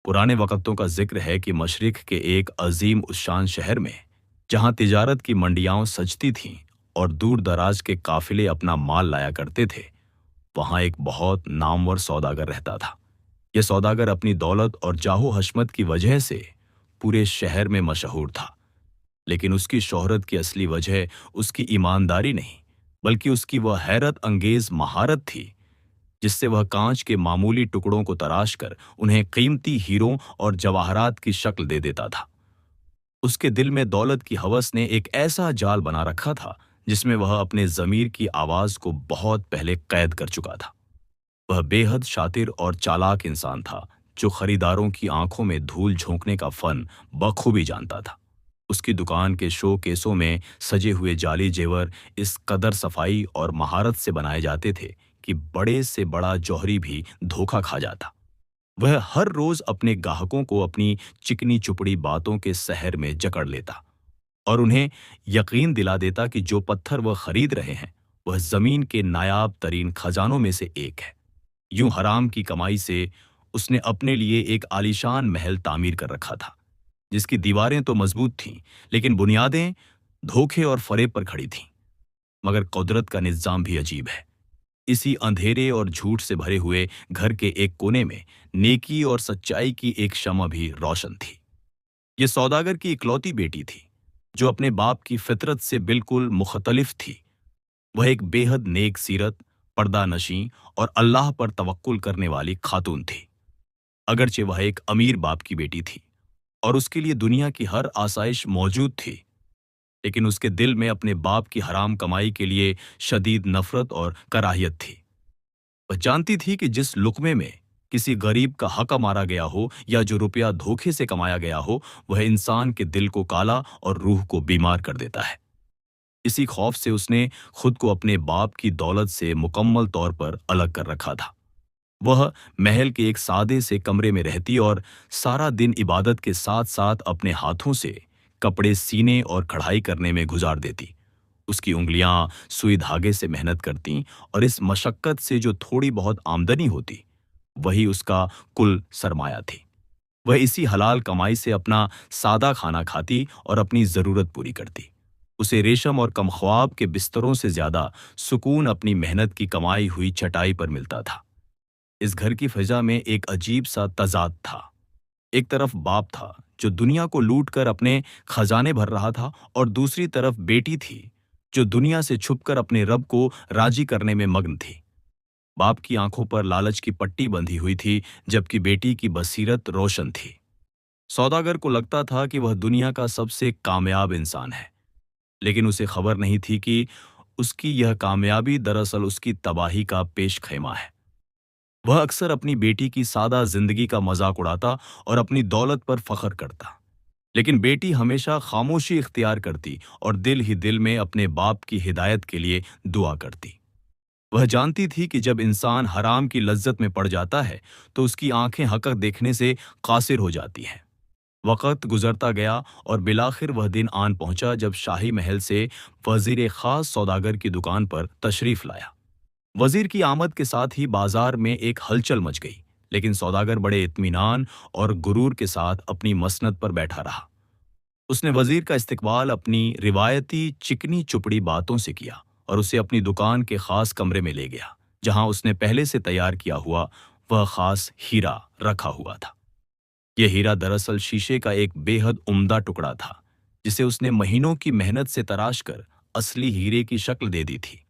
पुराने वक़्तों का ज़िक्र है कि मशरिक़ के एक अज़ीम उश्शान शहर में, जहाँ तिजारत की मंडियाँ सजती थीं और दूर-दराज के काफ़िले अपना माल लाया करते थे, वहाँ एक बहुत नामवर सौदागर रहता था। यह सौदागर अपनी दौलत और जाहो-हशमत की वजह से पूरे शहर में मशहूर था। लेकिन उसकी शोहरत की असली वजह उसकी ईमानदारी नहीं, बल्कि उसकी वह हैरत अंगेज़ महारत थी, जिससे वह कांच के मामूली टुकड़ों को तराश कर उन्हें कीमती हीरों और जवाहरात की शक्ल दे देता था। उसके दिल में दौलत की हवस ने एक ऐसा जाल बना रखा था, जिसमें वह अपने ज़मीर की आवाज़ को बहुत पहले कैद कर चुका था। वह बेहद शातिर और चालाक इंसान था, जो खरीदारों की आंखों में धूल झोंकने का फन बखूबी जानता था। उसकी दुकान के शो केसों में सजे हुए जाली जेवर इस कदर सफाई और महारत से बनाए जाते थे कि बड़े से बड़ा जौहरी भी धोखा खा जाता। वह हर रोज अपने ग्राहकों को अपनी चिकनी चुपड़ी बातों के सहर में जकड़ लेता और उन्हें यकीन दिला देता कि जो पत्थर वह खरीद रहे हैं, वह जमीन के नायाब तरीन खजानों में से एक है। यूं हराम की कमाई से उसने अपने लिए एक आलीशान महल तामीर कर रखा था, जिसकी दीवारें तो मजबूत थीं, लेकिन बुनियादें धोखे और फरेब पर खड़ी थीं। मगर कुदरत का निज़ाम भी अजीब है। इसी अंधेरे और झूठ से भरे हुए घर के एक कोने में नेकी और सच्चाई की एक शम्मा भी रोशन थी। ये सौदागर की इकलौती बेटी थी, जो अपने बाप की फितरत से बिल्कुल मुख्तलिफ थी। वह एक बेहद नेक सीरत, पर्दा नशीं और अल्लाह पर तवक्कुल करने वाली खातून थी। अगरचे वह एक अमीर बाप की बेटी थी और उसके लिए दुनिया की हर आसाइश मौजूद थी, लेकिन उसके दिल में अपने बाप की हराम कमाई के लिए शदीद नफरत और कराहियत थी। वह जानती थी कि जिस लुक्मे में किसी गरीब का हक मारा गया हो या जो रुपया धोखे से कमाया गया हो, वह इंसान के दिल को काला और रूह को बीमार कर देता है। इसी खौफ से उसने खुद को अपने बाप की दौलत से मुकम्मल तौर पर अलग कर रखा था। वह महल के एक सादे से कमरे में रहती और सारा दिन इबादत के साथ साथ अपने हाथों से कपड़े सीने और कढ़ाई करने में गुजार देती। उसकी उंगलियां सुई धागे से मेहनत करती और इस मशक्कत से जो थोड़ी बहुत आमदनी होती, वही उसका कुल सरमाया थी। वह इसी हलाल कमाई से अपना सादा खाना खाती और अपनी जरूरत पूरी करती। उसे रेशम और कमख्वाब के बिस्तरों से ज्यादा सुकून अपनी मेहनत की कमाई हुई चटाई पर मिलता था। इस घर की फिजा में एक अजीब सा तजाद था। एक तरफ बाप था, जो दुनिया को लूट कर अपने खजाने भर रहा था, और दूसरी तरफ बेटी थी, जो दुनिया से छुपकर अपने रब को राजी करने में मग्न थी। बाप की आंखों पर लालच की पट्टी बंधी हुई थी, जबकि बेटी की बसीरत रोशन थी। सौदागर को लगता था कि वह दुनिया का सबसे कामयाब इंसान है, लेकिन उसे खबर नहीं थी कि उसकी यह कामयाबी दरअसल उसकी तबाही का पेश खैमा है। वह अक्सर अपनी बेटी की सादा जिंदगी का मजाक उड़ाता और अपनी दौलत पर फख्र करता, लेकिन बेटी हमेशा खामोशी इख्तियार करती और दिल ही दिल में अपने बाप की हिदायत के लिए दुआ करती। वह जानती थी कि जब इंसान हराम की लज्जत में पड़ जाता है, तो उसकी आंखें हक़ देखने से कासिर हो जाती हैं। वक़्त गुजरता गया और बिलाखिर वह दिन आन पहुंचा जब शाही महल से वज़ीर ख़ास सौदागर की दुकान पर तशरीफ़ लाया। वज़ीर की आमद के साथ ही बाजार में एक हलचल मच गई, लेकिन सौदागर बड़े इत्मीनान और गुरूर के साथ अपनी मसनद पर बैठा रहा। उसने वज़ीर का इस्तकबाल अपनी रिवायती चिकनी चुपड़ी बातों से किया और उसे अपनी दुकान के ख़ास कमरे में ले गया, जहां उसने पहले से तैयार किया हुआ वह ख़ास हीरा रखा हुआ था। यह हीरा दरअसल शीशे का एक बेहद उम्दा टुकड़ा था, जिसे उसने महीनों की मेहनत से तराश कर असली हीरे की शक्ल दे दी थी।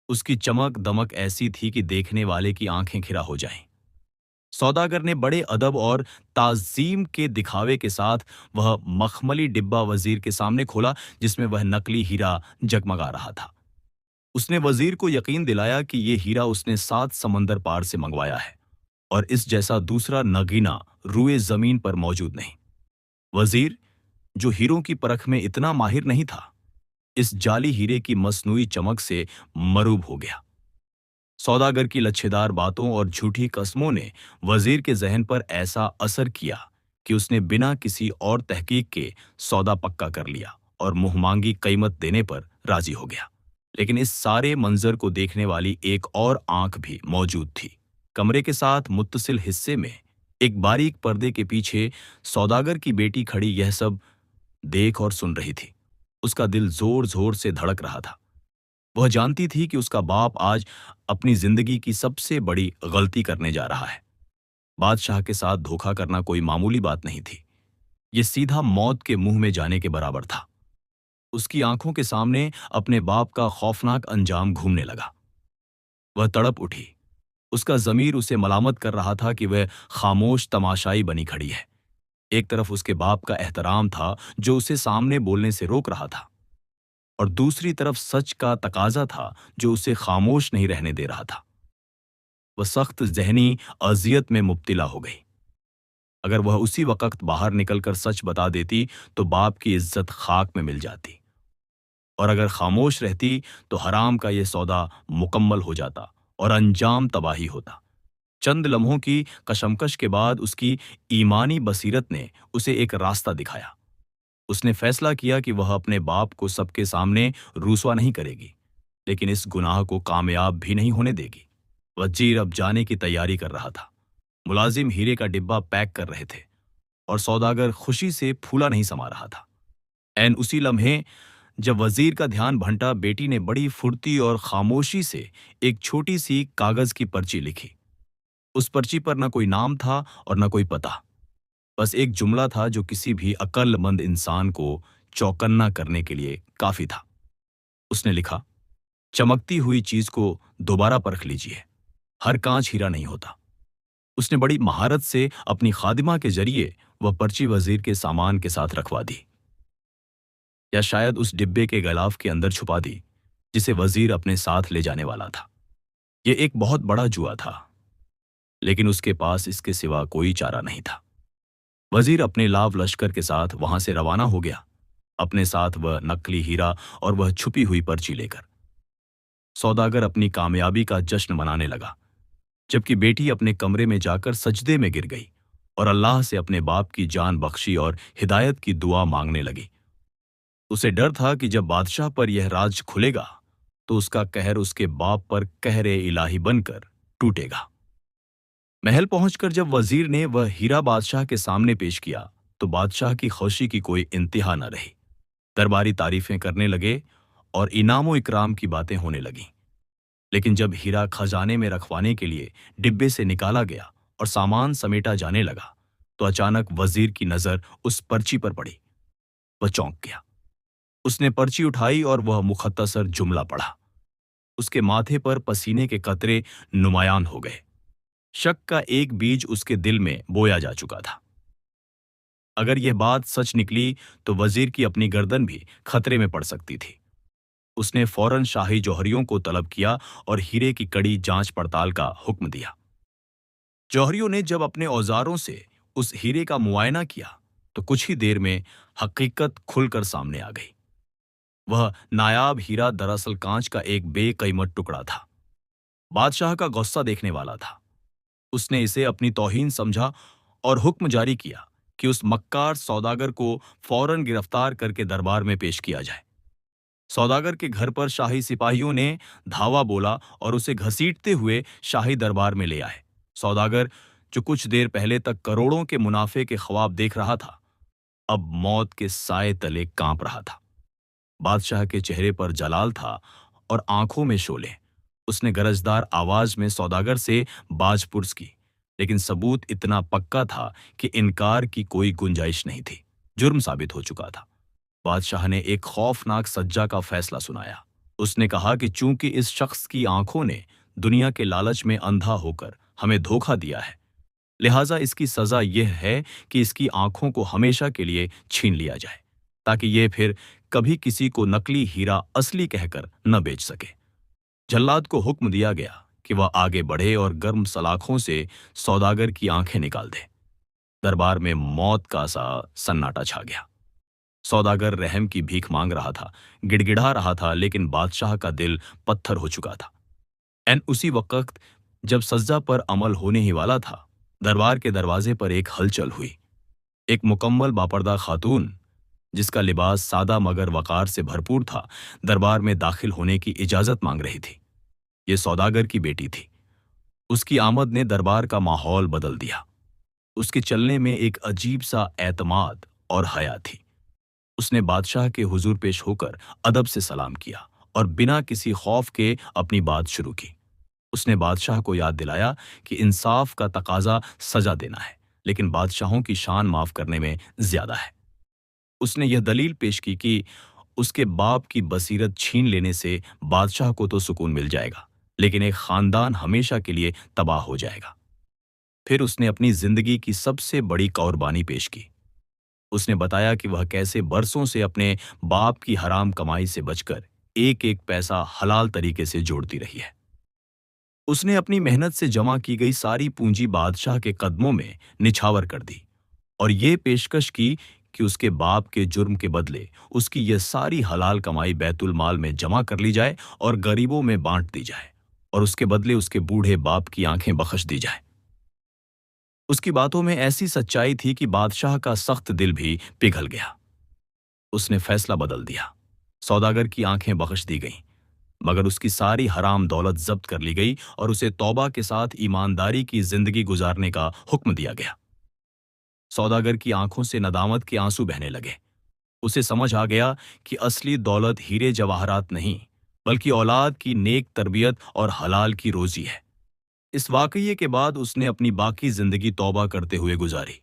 उसकी चमक दमक ऐसी थी कि देखने वाले की आंखें खिरा हो जाएं। सौदागर ने बड़े अदब और ताज़ीम के दिखावे के साथ वह मखमली डिब्बा वज़ीर के सामने खोला, जिसमें वह नकली हीरा जगमगा रहा था। उसने वज़ीर को यकीन दिलाया कि ये हीरा उसने 7 समंदर पार से मंगवाया है और इस जैसा दूसरा नगीना रुए ज़मीन पर मौजूद नहीं। वज़ीर, जो हीरों की परख में इतना माहिर नहीं था, इस जाली हीरे की मसनूई चमक से मरूब हो गया। सौदागर की लच्छेदार बातों और झूठी कस्मों ने वज़ीर के ज़हन पर ऐसा असर किया कि उसने बिना किसी और तहकीक के सौदा पक्का कर लिया और मुँहमांगी कीमत देने पर राजी हो गया। लेकिन इस सारे मंजर को देखने वाली एक और आंख भी मौजूद थी। कमरे के साथ मुत्तसिल हिस्से में एक बारीक पर्दे के पीछे सौदागर की बेटी खड़ी यह सब देख और सुन रही थी। उसका दिल जोर जोर से धड़क रहा था। वह जानती थी कि उसका बाप आज अपनी जिंदगी की सबसे बड़ी गलती करने जा रहा है। बादशाह के साथ धोखा करना कोई मामूली बात नहीं थी। ये सीधा मौत के मुंह में जाने के बराबर था। उसकी आंखों के सामने अपने बाप का खौफनाक अंजाम घूमने लगा। वह तड़प उठी। उसका ज़मीर उसे मलामत कर रहा था कि वह खामोश तमाशाई बनी खड़ी है। एक तरफ उसके बाप का एहतराम था जो उसे सामने बोलने से रोक रहा था, और दूसरी तरफ सच का तकाजा था जो उसे खामोश नहीं रहने दे रहा था। वह सख्त जहनी अजियत में मुब्तिला हो गई। अगर वह उसी वक्त बाहर निकलकर सच बता देती तो बाप की इज्जत खाक में मिल जाती, और अगर खामोश रहती तो हराम का यह सौदा मुकम्मल हो जाता और अंजाम तबाही होता। चंद लम्हों की कशमकश के बाद उसकी ईमानी बसीरत ने उसे एक रास्ता दिखाया। उसने फैसला किया कि वह अपने बाप को सबके सामने रुसवा नहीं करेगी, लेकिन इस गुनाह को कामयाब भी नहीं होने देगी। वजीर अब जाने की तैयारी कर रहा था। मुलाजिम हीरे का डिब्बा पैक कर रहे थे और सौदागर खुशी से फूला नहीं समा रहा था। ऐन उसी लम्हे जब वजीर का ध्यान भंटा, बेटी ने बड़ी फुर्ती और खामोशी से एक छोटी सी कागज की पर्ची लिखी। उस पर्ची पर न कोई नाम था और न कोई पता। बस एक जुमला था जो किसी भी अक्लमंद इंसान को चौकन्ना करने के लिए काफी था। उसने लिखा, चमकती हुई चीज को दोबारा परख लीजिए, हर कांच हीरा नहीं होता। उसने बड़ी महारत से अपनी खादिमा के जरिए वह पर्ची वजीर के सामान के साथ रखवा दी, या शायद उस डिब्बे के गिलाफ के अंदर छुपा दी जिसे वजीर अपने साथ ले जाने वाला था। यह एक बहुत बड़ा जुआ था, लेकिन उसके पास इसके सिवा कोई चारा नहीं था। वजीर अपने लाव लश्कर के साथ वहां से रवाना हो गया, अपने साथ वह नकली हीरा और वह छुपी हुई पर्ची लेकर। सौदागर अपनी कामयाबी का जश्न मनाने लगा, जबकि बेटी अपने कमरे में जाकर सजदे में गिर गई और अल्लाह से अपने बाप की जान बख्शी और हिदायत की दुआ मांगने लगी। उसे डर था कि जब बादशाह पर यह राज खुलेगा तो उसका कहर उसके बाप पर कहरे इलाही बनकर टूटेगा। महल पहुंचकर जब वजीर ने वह हीरा बादशाह के सामने पेश किया तो बादशाह की खुशी की कोई इंतहा न रही। दरबारी तारीफें करने लगे और इनामो इकराम की बातें होने लगीं। लेकिन जब हीरा खजाने में रखवाने के लिए डिब्बे से निकाला गया और सामान समेटा जाने लगा तो अचानक वजीर की नजर उस पर्ची पर पड़ी। वह चौंक गया। उसने पर्ची उठाई और वह मुख्तसर जुमला पढ़ा। उसके माथे पर पसीने के कतरे नुमायान हो गए। शक का एक बीज उसके दिल में बोया जा चुका था। अगर यह बात सच निकली तो वजीर की अपनी गर्दन भी खतरे में पड़ सकती थी। उसने फौरन शाही जौहरियों को तलब किया और हीरे की कड़ी जांच पड़ताल का हुक्म दिया। जौहरियों ने जब अपने औजारों से उस हीरे का मुआयना किया तो कुछ ही देर में हकीकत खुलकर सामने आ गई। वह नायाब हीरा दरअसल कांच का एक बेकीमत टुकड़ा था। बादशाह का गुस्सा देखने वाला था। उसने इसे अपनी तौहीन समझा और हुक्म जारी किया कि उस मक्कार सौदागर को फौरन गिरफ्तार करके दरबार में पेश किया जाए। सौदागर के घर पर शाही सिपाहियों ने धावा बोला और उसे घसीटते हुए शाही दरबार में ले आए। सौदागर, जो कुछ देर पहले तक करोड़ों के मुनाफे के ख्वाब देख रहा था, अब मौत के साए तले कांप रहा था। बादशाह के चेहरे पर जलाल था और आंखों में शोले। उसने गरजदार आवाज में सौदागर से बाजपुर्स की, लेकिन सबूत इतना पक्का था कि इनकार की कोई गुंजाइश नहीं थी। जुर्म साबित हो चुका था। बादशाह ने एक खौफनाक सज्जा का फैसला सुनाया। उसने कहा कि चूंकि इस शख्स की आंखों ने दुनिया के लालच में अंधा होकर हमें धोखा दिया है, लिहाजा इसकी सजा यह है कि इसकी आंखों को हमेशा के लिए छीन लिया जाए, ताकि यह फिर कभी किसी को नकली हीरा असली कहकर न बेच सके। जल्लाद को हुक्म दिया गया कि वह आगे बढ़े और गर्म सलाखों से सौदागर की आंखें निकाल दे। दरबार में मौत का सा सन्नाटा छा गया। सौदागर रहम की भीख मांग रहा था, गिड़गिड़ा रहा था, लेकिन बादशाह का दिल पत्थर हो चुका था। एन उसी वक्त जब सज्जा पर अमल होने ही वाला था, दरबार के दरवाजे पर एक हलचल हुई। एक मुकम्मल बापर्दा खातून, जिसका लिबास सादा मगर वकार से भरपूर था, दरबार में दाखिल होने की इजाजत मांग रही थी। ये सौदागर की बेटी थी। उसकी आमद ने दरबार का माहौल बदल दिया। उसके चलने में एक अजीब सा एतमाद और हया थी। उसने बादशाह के हुजूर पेश होकर अदब से सलाम किया और बिना किसी खौफ के अपनी बात शुरू की। उसने बादशाह को याद दिलाया कि इंसाफ का तकाजा सजा देना है, लेकिन बादशाहों की शान माफ करने में ज्यादा है। उसने यह दलील पेश की कि उसके बाप की बसीरत छीन लेने से बादशाह को तो सुकून मिल जाएगा, लेकिन एक खानदान हमेशा के लिए तबाह हो जाएगा। फिर उसने अपनी जिंदगी की सबसे बड़ी कुर्बानी पेश की। उसने बताया कि वह कैसे बरसों से अपने बाप की हराम कमाई से बचकर एक एक पैसा हलाल तरीके से जोड़ती रही है। उसने अपनी मेहनत से जमा की गई सारी पूंजी बादशाह के कदमों में निछावर कर दी और ये पेशकश की कि उसके बाप के जुर्म के बदले उसकी यह सारी हलाल कमाई बैतुल माल में जमा कर ली जाए और गरीबों में बांट दी जाए और उसके बदले उसके बूढ़े बाप की आंखें बख्श दी जाए। उसकी बातों में ऐसी सच्चाई थी कि बादशाह का सख्त दिल भी पिघल गया। उसने फैसला बदल दिया। सौदागर की आंखें बख्श दी गईं, मगर उसकी सारी हराम दौलत जब्त कर ली गई और उसे तौबा के साथ ईमानदारी की जिंदगी गुजारने का हुक्म दिया गया। सौदागर की आंखों से नदामत के आंसू बहने लगे। उसे समझ आ गया कि असली दौलत हीरे जवाहरात नहीं, बल्कि औलाद की नेक तरबियत और हलाल की रोजी है। इस वाकये के बाद उसने अपनी बाकी जिंदगी तौबा करते हुए गुजारी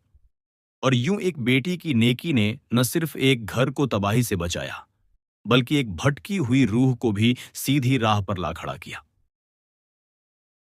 और यूं एक बेटी की नेकी ने न सिर्फ एक घर को तबाही से बचाया, बल्कि एक भटकी हुई रूह को भी सीधी राह पर ला खड़ा किया।